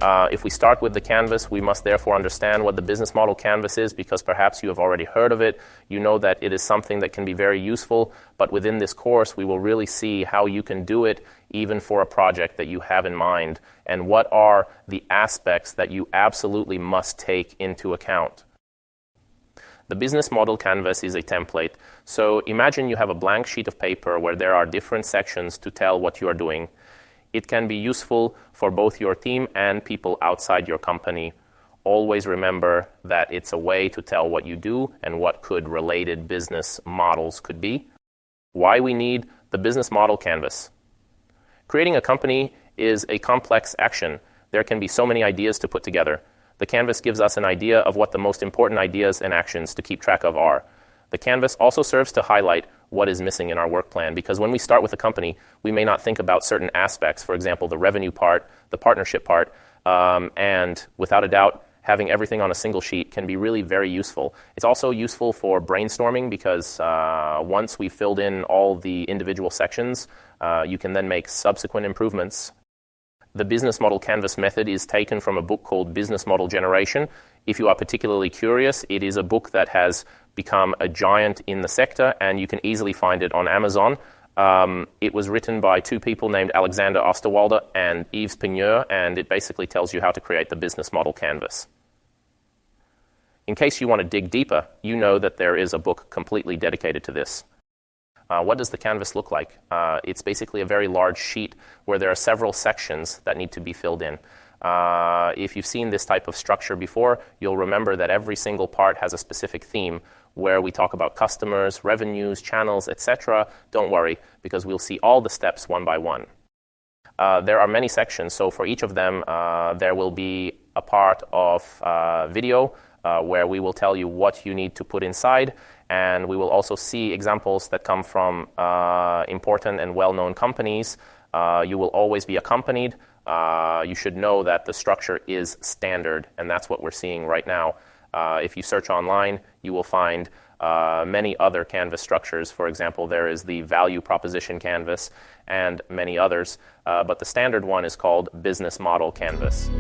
If we start with the canvas, we must therefore understand what the business model canvas is, because perhaps you have already heard of it. You know that it is something that can be very useful, but within this course, we will really see how you can do it even for a project that you have in mind, and what are the aspects that you absolutely must take into account. The business model canvas is a template. So imagine you have a blank sheet of paper where there are different sections to tell what you are doing. It can be useful for both your team and people outside your company. Always remember that it's a way to tell what you do and what could related business models could be. Why we need the business model canvas. Creating a company is a complex action. There can be so many ideas to put together. The canvas gives us an idea of what the most important ideas and actions to keep track of are. The canvas also serves to highlight what is missing in our work plan, because when we start with a company, we may not think about certain aspects, for example, the revenue part, the partnership part, and without a doubt, having everything on a single sheet can be really very useful. It's also useful for brainstorming, because once we've filled in all the individual sections, you can then make subsequent improvements. The business model canvas method is taken from a book called Business Model Generation. If you are particularly curious, it is a book that has become a giant in the sector, and you can easily find it on Amazon. It was written by two people named Alexander Osterwalder and Yves Pigneur, and it basically tells you how to create the business model canvas. In case you want to dig deeper, you know that there is a book completely dedicated to this. What does the canvas look like? It's basically a very large sheet where there are several sections that need to be filled in. If you've seen this type of structure before, you'll remember that every single part has a specific theme where we talk about customers, revenues, channels, etc. Don't worry, because we'll see all the steps one by one. There are many sections, so for each of them, there will be a part of video where we will tell you what you need to put inside, and we will also see examples that come from important and well-known companies. You will always be accompanied. You should know that the structure is standard, and that's what we're seeing right now. If you search online, you will find many other canvas structures. For example, there is the value proposition canvas and many others, but the standard one is called business model canvas.